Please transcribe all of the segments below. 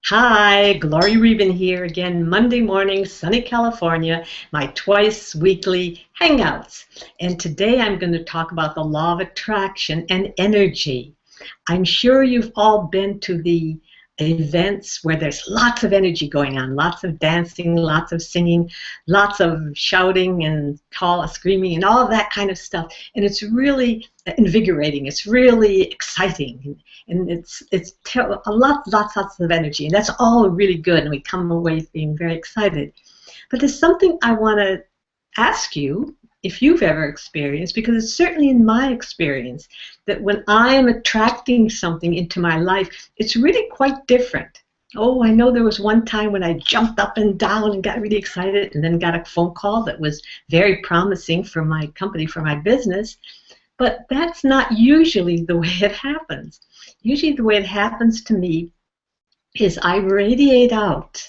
Hi, Gloria Reuben here again, Monday morning, sunny California, my twice weekly hangouts. And today I'm going to talk about the law of attraction and energy. I'm sure you've all been to the events where there's lots of energy going on, lots of dancing, lots of singing, lots of shouting and screaming and all of that kind of stuff. And it's really invigorating. It's really exciting. And lots of energy. And that's all really good. And we come away being very excited. But there's something I want to ask you if you've ever experienced, because it's certainly in my experience that when I am attracting something into my life, it's really quite different. Oh, I know there was one time when I jumped up and down and got really excited and then got a phone call that was very promising for my company, for my business, but that's not usually the way it happens. Usually the way it happens to me is I radiate out.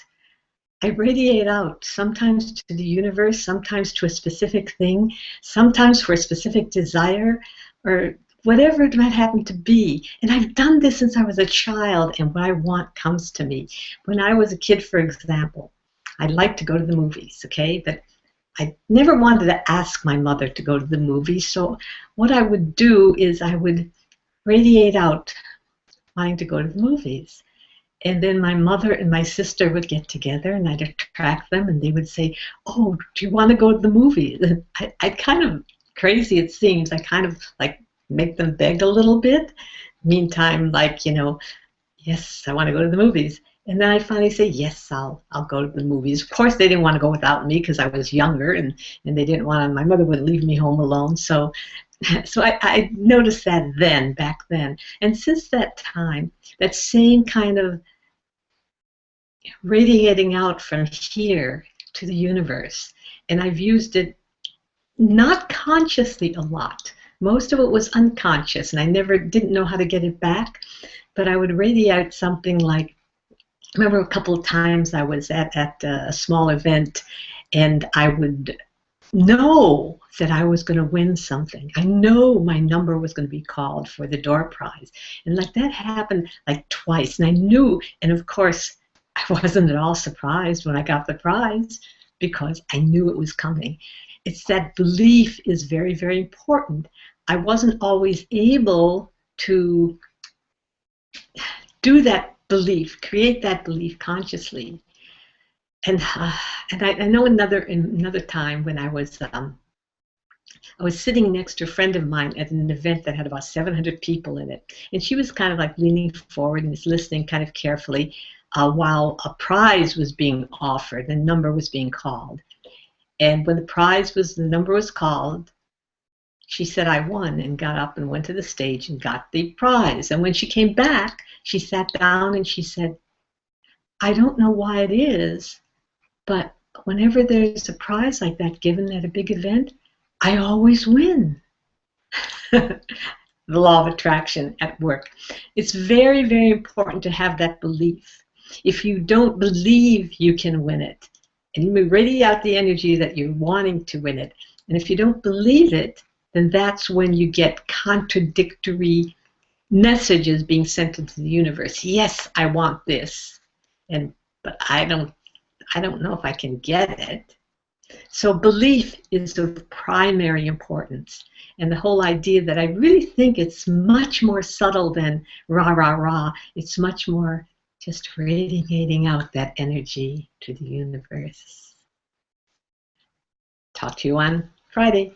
Sometimes to the universe, sometimes to a specific thing, sometimes for a specific desire, or whatever it might happen to be. And I've done this since I was a child, and what I want comes to me. When I was a kid, for example, I'd like to go to the movies, okay? But I never wanted to ask my mother to go to the movies, so what I would do is I would radiate out wanting to go to the movies. And then my mother and my sister would get together, and I'd attract them, and they would say, "Oh, do you want to go to the movies?" I'd kind of, crazy it seems, I kind of like make them beg a little bit. Meantime, like, yes, I want to go to the movies. And then I finally say, yes, I'll go to the movies. Of course, they didn't want to go without me because I was younger, and they didn't want to, my mother wouldn't leave me home alone. So I noticed that back then. And since that time, that same kind of radiating out from here to the universe. And I've used it not consciously a lot. Most of it was unconscious, and I didn't know how to get it back. But I would radiate something like, I remember a couple of times I was at a small event, and I would know that I was going to win something. I know my number was going to be called for the door prize. And like that happened like twice. And I knew, and of course, I wasn't at all surprised when I got the prize because I knew it was coming. It's that belief is very, very important. I wasn't always able to do that belief, create that belief consciously. And I know another time when I was sitting next to a friend of mine at an event that had about 700 people in it, and she was kind of like leaning forward and was listening kind of carefully while a prize was being offered, the number was being called. And when the number was called, she said, "I won," and got up and went to the stage and got the prize. And when she came back, she sat down and she said, "I don't know why it is, but whenever there's a prize like that given at a big event, I always win." The law of attraction at work. It's very, very important to have that belief. If you don't believe you can win it, and you radiate out the energy that you're wanting to win it, and if you don't believe it, then that's when you get contradictory messages being sent into the universe. Yes, I want this, but I don't know if I can get it. So belief is of primary importance. And the whole idea that I really think it's much more subtle than rah, rah, rah. It's much more just radiating out that energy to the universe. Talk to you on Friday.